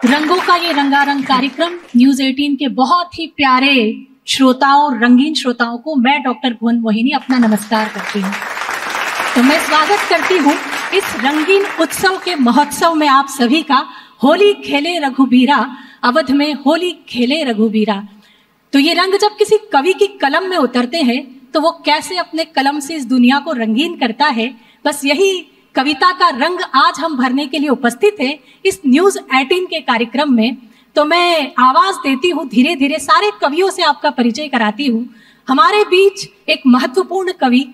रंगों का ये रंगारंग कार्यक्रम न्यूज 18 के बहुत ही प्यारे श्रोताओं, रंगीन श्रोताओं को मैं डॉक्टर भुवन मोहिनी अपना नमस्कार करती हूँ। तो मैं स्वागत करती हूँ इस रंगीन उत्सव के महोत्सव में आप सभी का। होली खेले रघुबीरा, अवध में होली खेले रघुबीरा। तो ये रंग जब किसी कवि की कलम में उतरते हैं तो वो कैसे अपने कलम से इस दुनिया को रंगीन करता है, बस यही कविता का रंग आज हम भरने के लिए उपस्थित हैं इस न्यूज 18 के कार्यक्रम में। तो मैं आवाज देती हूँ, धीरे धीरे सारे कवियों से आपका परिचय कराती हूँ। हमारे बीच एक महत्वपूर्ण कवि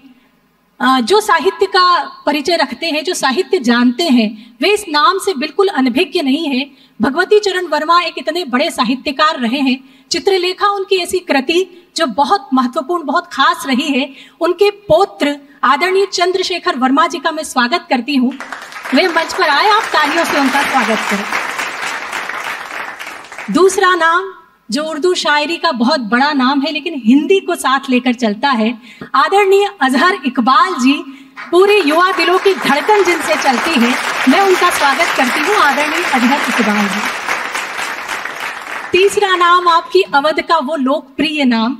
जो साहित्य का परिचय रखते हैं, जो साहित्य जानते हैं, वे इस नाम से बिल्कुल अनभिज्ञ नहीं है। भगवती चरण वर्मा एक इतने बड़े साहित्यकार रहे हैं। चित्रलेखा उनकी ऐसी कृति जो बहुत महत्वपूर्ण, बहुत खास रही है। उनके पौत्र आदरणीय चंद्रशेखर वर्मा जी का मैं स्वागत करती हूँ। वे मंच पर आए, आप तालियों से उनका स्वागत करें। दूसरा नाम जो उर्दू शायरी का बहुत बड़ा नाम है लेकिन हिंदी को साथ लेकर चलता है, आदरणीय अजहर इकबाल जी, पूरे युवा दिलों की धड़कन जिनसे चलती है, मैं उनका स्वागत करती हूँ, आदरणीय अजहर इकबाल जी। तीसरा नाम आपकी अवध का वो लोकप्रिय नाम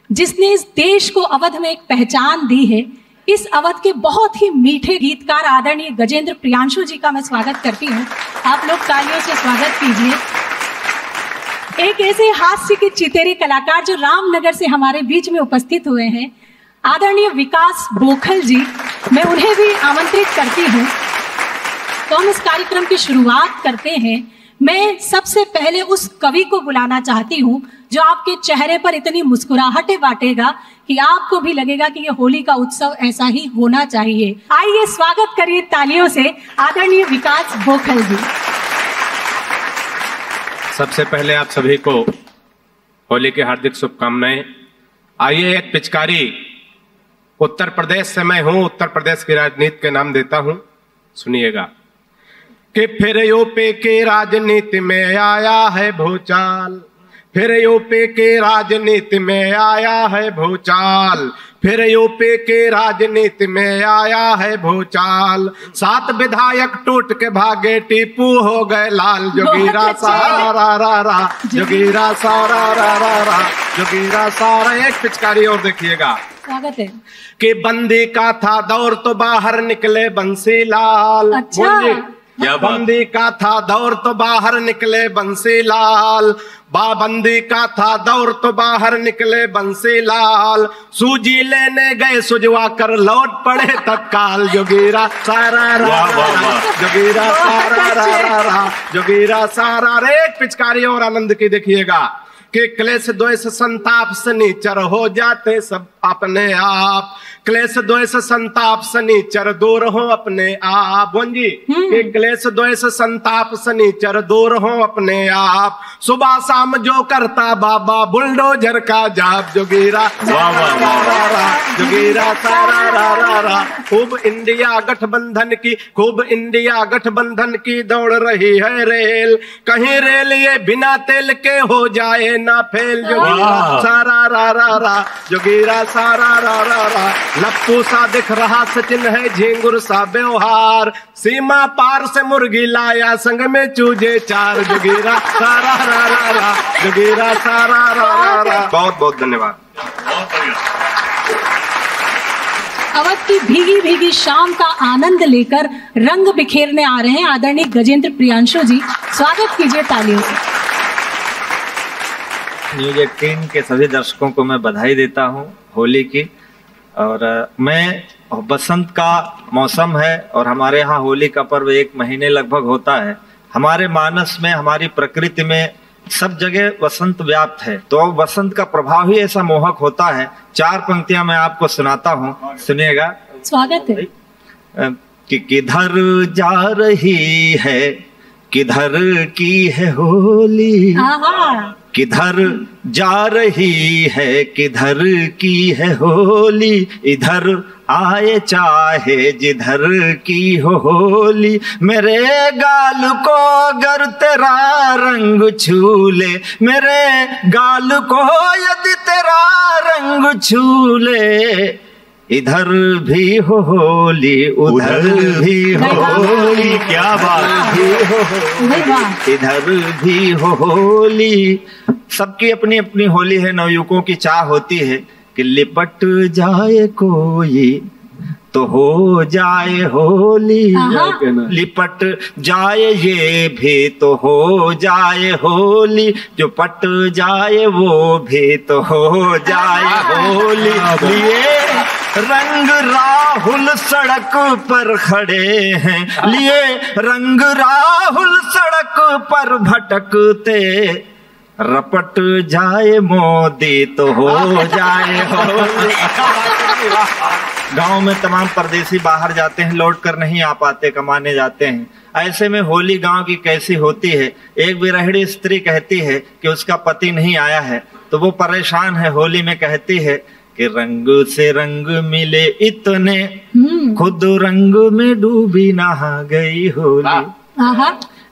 जिसने इस देश को अवध में एक पहचान दी है, इस अवध के बहुत ही मीठे गीतकार आदरणीय गजेंद्र प्रियांशु जी का मैं स्वागत करती हूँ। आप लोग तालियों से स्वागत कीजिए। एक ऐसे हास्य के चितेरे कलाकार जो रामनगर से हमारे बीच में उपस्थित हुए हैं, आदरणीय विकास बोखल जी, मैं उन्हें भी आमंत्रित करती हूँ। तो हम इस कार्यक्रम की शुरुआत करते हैं। मैं सबसे पहले उस कवि को बुलाना चाहती हूँ जो आपके चेहरे पर इतनी मुस्कुराहटें बांटेगा कि आपको भी लगेगा कि ये होली का उत्सव ऐसा ही होना चाहिए। आइए स्वागत करिए तालियों से आदरणीय विकास बोखल जी। सबसे पहले आप सभी को होली की हार्दिक शुभकामनाएं। आइए, एक पिचकारी उत्तर प्रदेश से मैं हूं, उत्तर प्रदेश की राजनीति के नाम देता हूं, सुनिएगा। कि फिर यूपी की राजनीति में आया है भूचाल, फिर यूपी की राजनीति में आया है भूचाल, फिर यूपी की राजनीति में आया है भूचाल। 7 विधायक टूट के भागे, टीपू हो गए लाल। जोगीरा सारा रा रा रा, जोगीरा सारा रा रा रा, जोगीरा सारा। एक पिचकारी और देखिएगा। स्वागत है। कि बंदी का था दौर तो बाहर निकले बंसीलाल। अच्छा, क्या बंदी का था दौर तो बाहर निकले बंसीलाल, बाबंदी का था दौर तो बाहर निकले बंसीलाल। सूजी लेने गए सुजवा कर लौट पड़े तत्काल। जोगीरा सारा रा रा, जोगीरा सारा रा रा रा, जोगीरा सारा रे। एक पिचकारी और आनंद की देखिएगा। कि क्लेश द्वेष संताप शनिचर हो जाते सब अपने आप, क्लेश द्वेष संताप शनिचर दूर हो अपने आप। बोंजी, कि क्लेश द्वेष संताप शनिचर दूर हो अपने आप। सुबह शाम जो करता बाबा बुलडोजर का जाप। जोगीरा सारा रा रा रा, जोगीरा सारा रा रा रा। खूब इंडिया गठबंधन की, खूब इंडिया गठबंधन की दौड़ रही है रेल, कहीं रेल ये बिना तेल के हो जाए ना फेल। जोगीरा सारा रा रा रा, जोगीरा सारा रा रा रा। लप्पू सा दिख रहा सचिन है झिंगुर सा व्यवहार, सीमा पार से मुर्गी लाया संग में चूजे 4। जोगीरा सारा रा रा रा, जोगीरा सारा रा रा रा। बहुत बहुत धन्यवाद। अवध की भीगी भीगी शाम का आनंद लेकर रंग बिखेरने आ रहे हैं आदरणीय गजेंद्र प्रियांशु जी, स्वागत कीजिए तालियों से। न्यूज 18 के सभी दर्शकों को मैं बधाई देता हूं होली की। और मैं बसंत का मौसम है और हमारे यहाँ होली का पर्व 1 महीने लगभग होता है। हमारे मानस में, हमारी प्रकृति में सब जगह बसंत व्याप्त है, तो बसंत का प्रभाव ही ऐसा मोहक होता है। 4 पंक्तियां मैं आपको सुनाता हूँ, सुनिएगा। स्वागत है। कि किधर जा रही है, किधर की है होली, किधर जा रही है, किधर की है होली, इधर आए चाहे जिधर की हो होली। मेरे गाल को अगर तेरा रंग छूले, मेरे गाल को यदि तेरा रंग छूले, इधर भी हो होली उधर भी हो होली, क्या बात भी हो होली इधर भी हो होली। सबकी अपनी अपनी होली है। नवयुवकों की चाह होती है कि लिपट जाए कोई तो हो जाए होली, लिपट जाए ये भी तो हो जाए होली, जो पट जाए वो भी तो हो जाए होली। लिए रंग राहुल सड़क पर खड़े हैं, लिए रंग राहुल सड़क पर भटकते, रपट जाए मोदी तो हो जाए होली। गांव में तमाम परदेसी बाहर जाते हैं, लौट कर नहीं आ पाते, कमाने जाते हैं। ऐसे में होली गांव की कैसी होती है। एक विरहिणी स्त्री कहती है कि उसका पति नहीं आया है, तो वो परेशान है। होली में कहती है कि रंग से रंग मिले इतने, खुद रंग में डूबी नहा गई होली।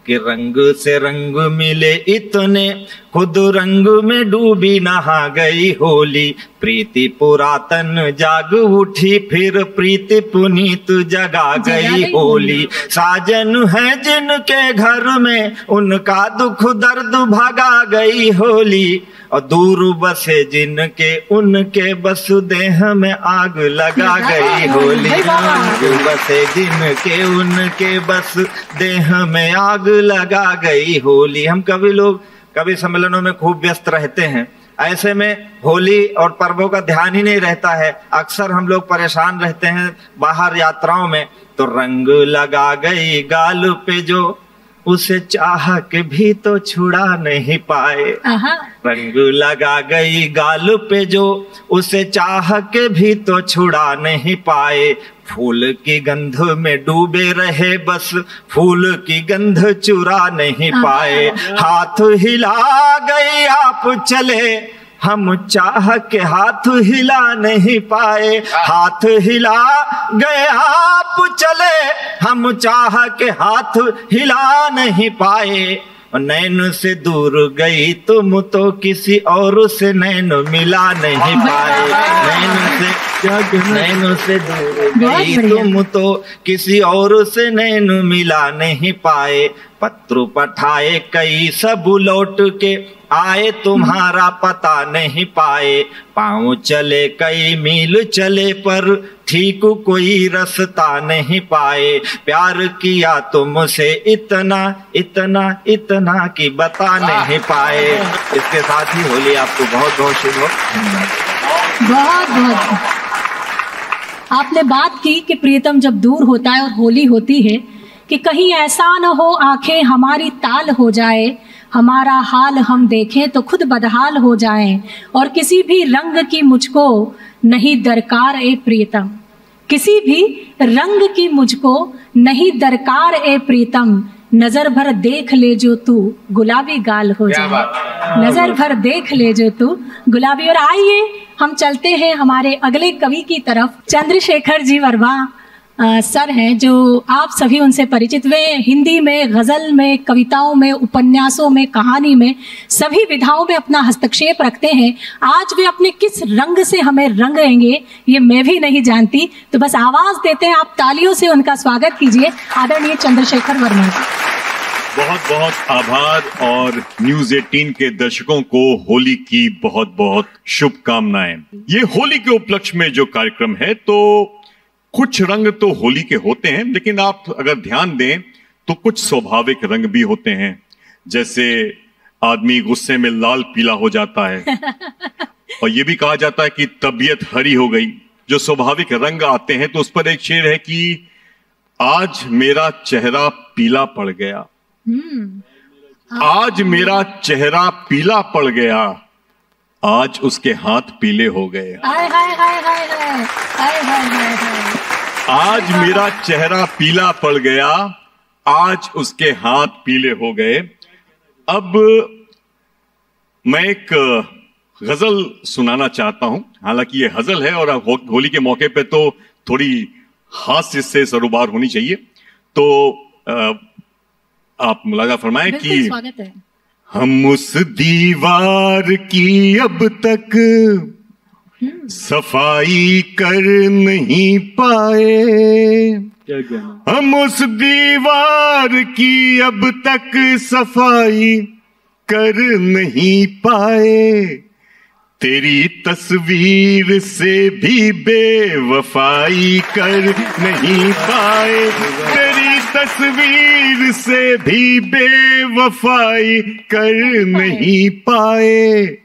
कि रंग से रंग मिले इतने, खुद रंग में डूबी नहा गई होली। प्रीति पुरातन जाग उठी, फिर प्रीति पुनीत जगा गई होली। साजन है जिनके घर में, उनका दुख दर्द भगा गई होली। और दूर बसे जिनके, उनके बस देह में आग लगा गई होली। दूर बसे जिनके, उनके बस देह में आग लगा गई होली। हम कवि सम्मेलनों में खूब व्यस्त रहते हैं। ऐसे में होली और पर्वों का ध्यान ही नहीं रहता है। अक्सर हम लोग परेशान रहते हैं बाहर यात्राओं में। तो रंग लगा गई गाल पे जो, उसे चाह के भी तो छुड़ा नहीं पाए। रंग लगा गई गाल पे जो, उसे चाह के भी तो छुड़ा नहीं पाए। फूल की गंध में डूबे रहे बस, फूल की गंध चुरा नहीं पाए। हाथ हिला गए आप चले, हम चाह के हाथ हिला नहीं पाए। हाथ हिला गए आप चले, हम चाह के हाथ हिला नहीं पाए। नैन से दूर गई तुम तो किसी और से नैन मिला नहीं पाए। नैन से दूर गई तुम तो किसी और से नैन मिला नहीं पाए। पत्र पठाए कई सब लौट के आए, तुम्हारा पता नहीं पाए। पाँव चले कई मील चले, पर ठीक कोई रास्ता नहीं पाए। प्यार किया तुमसे इतना इतना इतना कि बता नहीं पाए। इसके साथ ही होली आपको बहुत बहुत शुभ हो। बहुत बहुत आपने बात की कि प्रियतम जब दूर होता है और होली होती है, कि कहीं ऐसा न हो आंखें हमारी ताल हो जाए, हमारा हाल हम देखें तो खुद बदहाल हो जाएं। और किसी भी रंग की मुझको नहीं दरकार ए प्रियतम, किसी भी रंग की मुझको नहीं दरकार ए प्रीतम। नजर भर देख ले जो तू गुलाबी गाल हो जाए, नजर भर देख ले जो तू गुलाबी। और आइए हम चलते हैं हमारे अगले कवि की तरफ। चंद्रशेखर जी वर्मा सर हैं, जो आप सभी उनसे परिचित। वे हिंदी में, गज़ल में, कविताओं में, उपन्यासों में, कहानी में, सभी विधाओं में अपना हस्तक्षेप रखते हैं। आज वे अपने किस रंग से हमें रंगेंगे ये मैं भी नहीं जानती, तो बस आवाज देते हैं, आप तालियों से उनका स्वागत कीजिए, आदरणीय चंद्रशेखर वर्मा। बहुत बहुत आभार और न्यूज़ 18 के दर्शकों को होली की बहुत बहुत शुभकामनाएं। ये होली के उपलक्ष्य में जो कार्यक्रम है, तो कुछ रंग तो होली के होते हैं, लेकिन आप अगर ध्यान दें तो कुछ स्वाभाविक रंग भी होते हैं। जैसे आदमी गुस्से में लाल पीला हो जाता है और ये भी कहा जाता है कि तबीयत हरी हो गई। जो स्वाभाविक रंग आते हैं, तो उस पर एक शेर है कि आज मेरा चेहरा पीला पड़ गया, आज मेरा चेहरा पीला पड़ गया, आज उसके हाथ पीले हो गए। आज मेरा चेहरा पीला पड़ गया, आज उसके हाथ पीले हो गए। अब मैं एक गजल सुनाना चाहता हूं। हालांकि ये गजल है और होली के मौके पे तो थोड़ी हास्य से सरोबार होनी चाहिए। तो आप मुलाजा फरमाएं कि स्वागत है। हम उस दीवार की अब तक सफाई कर नहीं पाए, हम उस दीवार की अब तक सफाई कर नहीं पाए, तेरी तस्वीर से भी बेवफाई कर नहीं पाए, तेरी तस्वीर से भी बेवफाई कर नहीं पाए,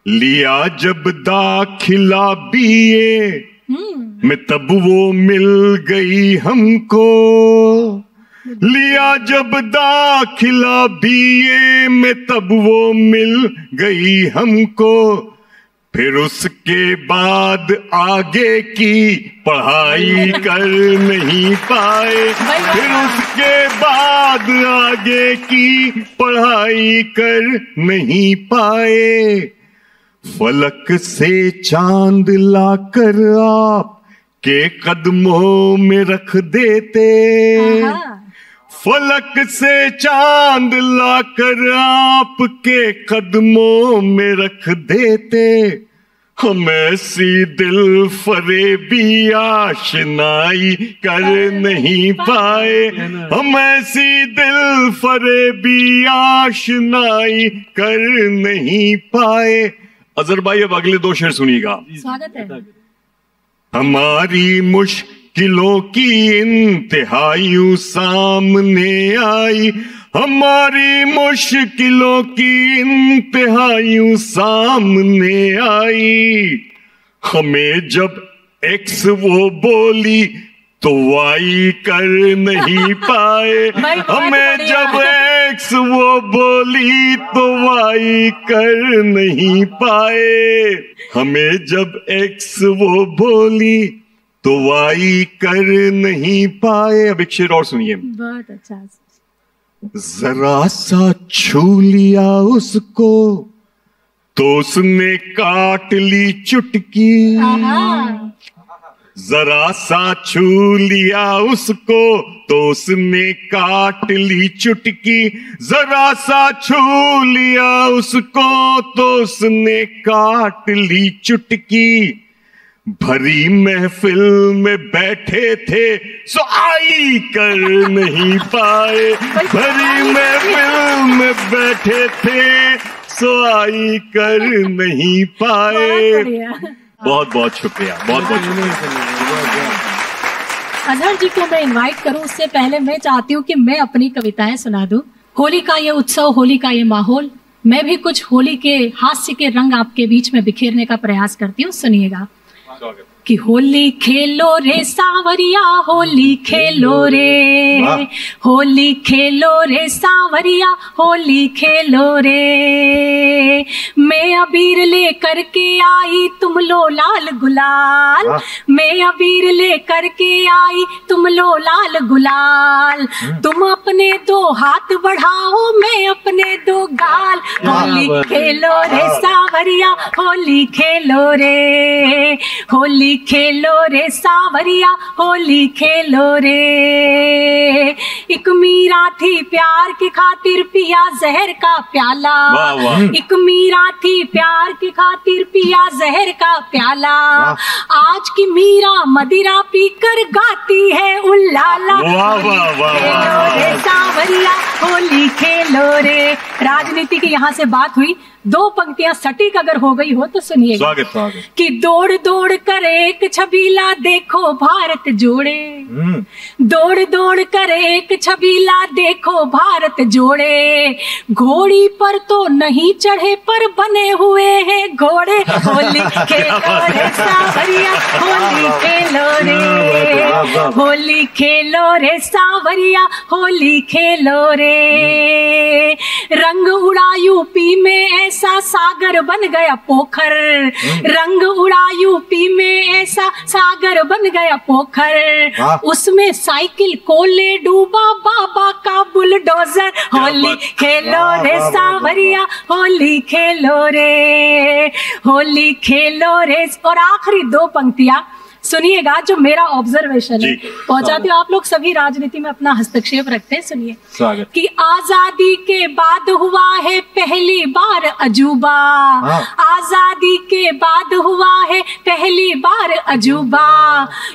लिया जब दाखिला बीए में तब वो मिल गई हमको, लिया जब दाखिला बीए में तब वो मिल गई हमको, फिर उसके बाद आगे की पढ़ाई कर नहीं पाए, फिर उसके बाद आगे की पढ़ाई कर नहीं पाए, फलक से चांद लाकर आप के कदमों में रख देते, फलक से चांद लाकर आपके कदमों में रख देते, हम ऐसी दिल फरेबी आशनाई कर नहीं पाए, हम ऐसी दिल फरेबी आशनाई कर नहीं पाए। अजहर भाई अब अगले दो शेर सुनिएगा। स्वागत है। हमारी मुश्किलों की इंतहाई सामने आई, हमारी मुश्किलों की इंतहाई सामने आई, हमें जब एक्स वो बोली तो वाई कर नहीं पाए, हमें जब एक्स वो बोली तो वाई कर नहीं पाए, हमें जब एक्स वो बोली तो वाई कर नहीं पाए। अब एक शेर और सुनिए। बहुत अच्छा। जरा सा छू लिया उसको तो उसने काट ली चुटकी, जरा सा छू लिया उसको तो उसने काट ली चुटकी, जरा सा छू लिया उसको तो उसने काट ली चुटकी, भरी महफिल में बैठे थे सो आई कर नहीं पाए, भरी महफिल में बैठे थे सो आई कर नहीं पाए। बहुत बहुत शुक्रिया, बहुत बहुत शुक्रिया। अजहर जी को मैं इनवाइट करूं उससे पहले मैं चाहती हूं कि मैं अपनी कविताएं सुना दूं। होली का ये उत्सव, होली का ये माहौल, मैं भी कुछ होली के हास्य के रंग आपके बीच में बिखेरने का प्रयास करती हूँ। सुनिएगा कि होली खेलो रे सावरिया, होली खेलो रे, होली खेलो रे सावरिया, होली खेलो रे, मैं अबीर ले करके आई तुम लो लाल गुलाल, मैं अबीर ले करके आई तुम लो लाल गुलाल, तुम अपने दो हाथ बढ़ाओ मैं अपने दो गाल, होली खेलो रे सावरिया, होली खेलो रे, होली खेलो रे सावरिया, होली खेलो रे, एक मीरा थी प्यार की खातिर पिया जहर का प्याला, एक मीरा थी प्यार की खातिर पिया जहर का प्याला, आज की मीरा मदिरा पीकर गाती है उल्लाला, खेलो रे सावरिया, होली खेलो रे। राजनीति की यहाँ से बात हुई, दो पंक्तियां सटीक अगर हो गई हो तो सुनिए। स्वागत स्वागत। कि दौड़ दौड़ कर एक छबीला देखो भारत जोड़े, दौड़ दौड़ कर एक छबीला देखो भारत जोड़े, घोड़ी पर तो नहीं चढ़े पर बने हुए हैं घोड़े, होली खेलो रे सावरिया, होली खेलो रे, होली खेलो रे सावरिया, होली खेलो रे, रंग उड़ा यूपी में ऐसा सागर बन गया पोखर, रंग उड़ा यूपी में ऐसा सागर बन गया पोखर, उसमें साइकिल को ले डूबा बाबा का बुलडोजर, होली खेलो रे सावरिया, होली खेलो रे, होली खेलो रे। और आखिरी दो पंक्तियां सुनिएगा जो मेरा ऑब्जर्वेशन है, जी, पहुंचाती हूँ। आप लोग सभी राजनीति में अपना हस्तक्षेप रखते हैं, सुनिए स्वागत। कि आजादी के बाद हुआ है पहली बार अजूबा, आजादी के बाद हुआ है पहली बार अजूबा,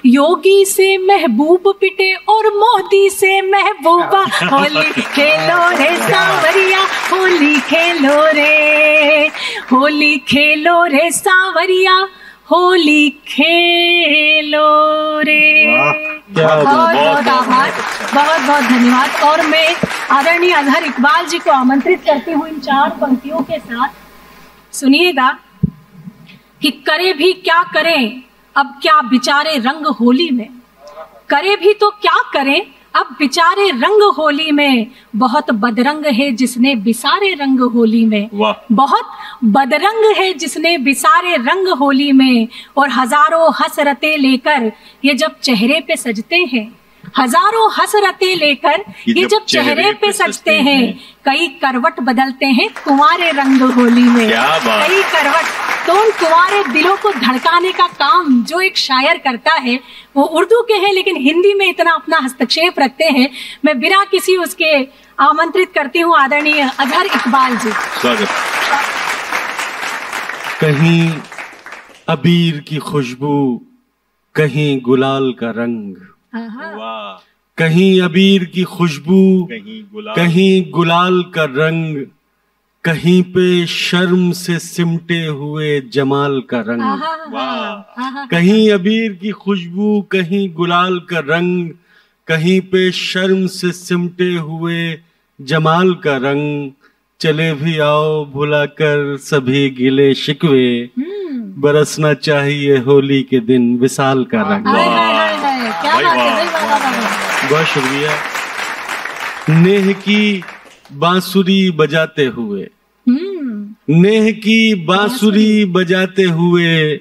योगी से महबूब पिटे और मोदी से महबूबा, होली खेलो रे सांवरिया, होली खेलो रे, होली खेलो रे सांवरिया, होली खेलो रे। बहुत बहुत आभार, बहुत बहुत धन्यवाद। और मैं आदरणीय अजहर इकबाल जी को आमंत्रित करती हूँ इन 4 पंक्तियों के साथ। सुनिएगा कि करे भी क्या करें अब क्या बिचारे रंग होली में, करे भी तो क्या करें अब बेचारे रंग होली में, बहुत बदरंग है जिसने बिसारे रंग होली में, बहुत बदरंग है जिसने बिसारे रंग होली में, और हजारों हसरतें लेकर ये जब चेहरे पे सजते हैं, हजारों हसरतें लेकर ये जब चेहरे पे सजते हैं, कई करवट बदलते हैं कुंवारे रंग होली में, कई करवट। तो उन कुंवारे दिलों को धड़काने का काम जो एक शायर करता है, वो उर्दू के हैं लेकिन हिंदी में इतना अपना हस्तक्षेप रखते हैं। मैं बिना किसी उसके आमंत्रित करती हूँ आदरणीय अजहर इकबाल जी। स्वागत। कहीं अबीर की खुशबू, कहीं गुलाल का रंग, कहीं अबीर की खुशबू, कहीं गुलाल का रंग, कहीं पे शर्म से सिमटे हुए जमाल का रंग, कहीं अबीर की खुशबू, कहीं गुलाल का रंग, कहीं पे शर्म से सिमटे हुए जमाल का रंग, चले भी आओ भुलाकर सभी गिले शिकवे, बरसना चाहिए होली के दिन विशाल का रंग। बहुत शुक्रिया। नेह की बांसुरी बजाते हुए, नेह की बांसुरी बजाते हुए,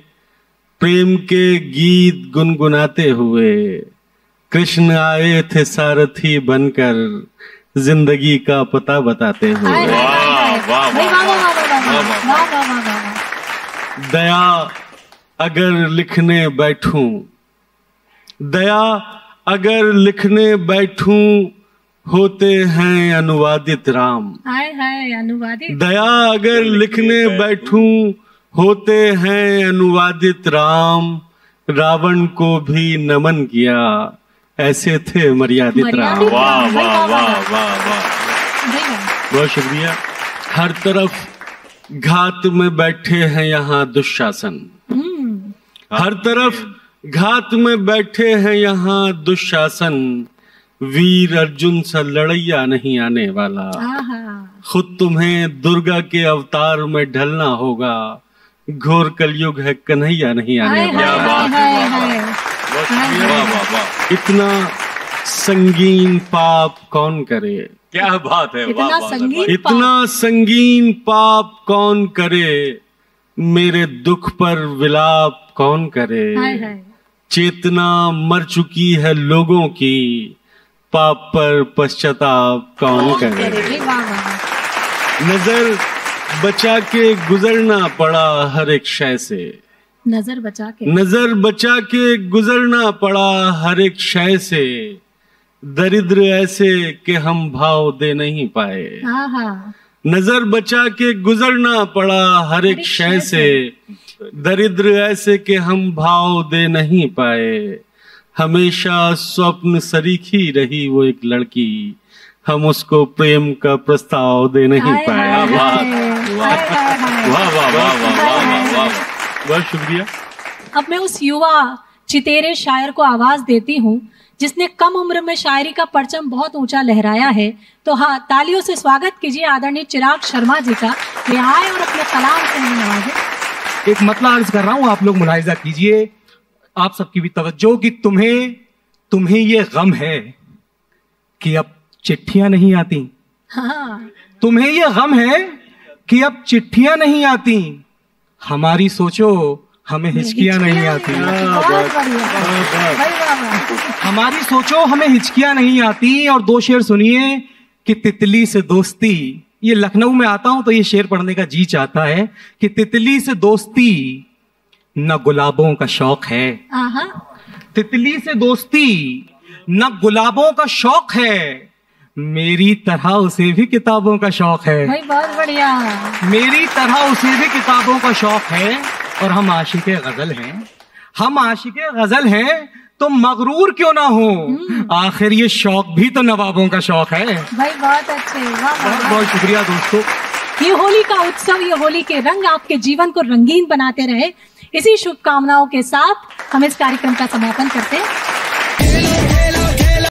प्रेम के गीत गुनगुनाते हुए, कृष्ण आए थे सारथी बनकर जिंदगी का पता बताते हुए। दया अगर लिखने बैठूं, दया अगर लिखने बैठूं, होते हैं अनुवादित राम। हाय हाय अनुवादित। दया अगर लिखने बैठूं, होते हैं अनुवादित राम, रावण को भी नमन किया, ऐसे थे मर्यादित राम। वाह वाह वाह वाह वाह, बहुत शुक्रिया। हर तरफ घात में बैठे हैं यहाँ दुशासन, हर तरफ घात में बैठे हैं यहाँ दुशासन, वीर अर्जुन सा लड़ैया नहीं आने वाला, खुद तुम्हें दुर्गा के अवतार में ढलना होगा, घोर कलयुग है कन्हैया नहीं आने वाला। इतना संगीन पाप कौन करे, क्या बात है, इतना संगीन पाप कौन करे, मेरे दुख पर विलाप कौन करे, चेतना मर चुकी है लोगों की, पाप पर पश्चाताप कौन करे, नजर बचा के गुजरना पड़ा हर एक शय से, नजर बचा के गुजरना पड़ा हर एक शय से, दरिद्र ऐसे कि हम भाव दे नहीं पाए, नजर बचा के गुजरना पड़ा हर एक शय से, दरिद्र ऐसे कि हम भाव दे नहीं पाए, हमेशा स्वप्न सरीखी रही वो एक लड़की, हम उसको प्रेम का प्रस्ताव दे नहीं पाए। बहुत शुक्रिया। अब मैं उस युवा चितेरे शायर को आवाज देती हूँ जिसने कम उम्र में शायरी का परचम बहुत ऊंचा लहराया है, तो हाँ, तालियों से स्वागत कीजिए आदरणीय चिराग शर्मा जी का। ये आए और अपने कलाम से नवाजे। एक मतला अर्ज कर रहा हूँ, आप लोग मुलाहिजा कीजिए, आप सबकी भी तवज्जो, कि तुम्हें ये गम है कि अब चिट्ठियां नहीं आती। हाँ। तुम्हें ये गम है कि अब चिट्ठियां नहीं आती, हमारी सोचो हमें हिचकियां नहीं आती। हमारी सोचो हमें हिचकियां नहीं आती। और 2 शेर सुनिए कि तितली से दोस्ती, ये लखनऊ में आता हूं तो ये शेर पढ़ने का जी चाहता है कि तितली से दोस्ती न गुलाबों का शौक है। आहा, तितली से दोस्ती न गुलाबों का शौक है, मेरी तरह उसे भी किताबों का शौक है। भाई बहुत बढ़िया। मेरी तरह उसे भी किताबों का शौक है, और हम आशिके गजल हैं, हम आशिके गजल हैं, तो मगरूर क्यों ना हो, आखिर ये शौक भी तो नवाबों का शौक है। भाई बहुत अच्छे, वाह बहुत बहुत शुक्रिया दोस्तों। ये होली का उत्सव, ये होली के रंग आपके जीवन को रंगीन बनाते रहे, इसी शुभकामनाओं के साथ हम इस कार्यक्रम का समापन करते हैं।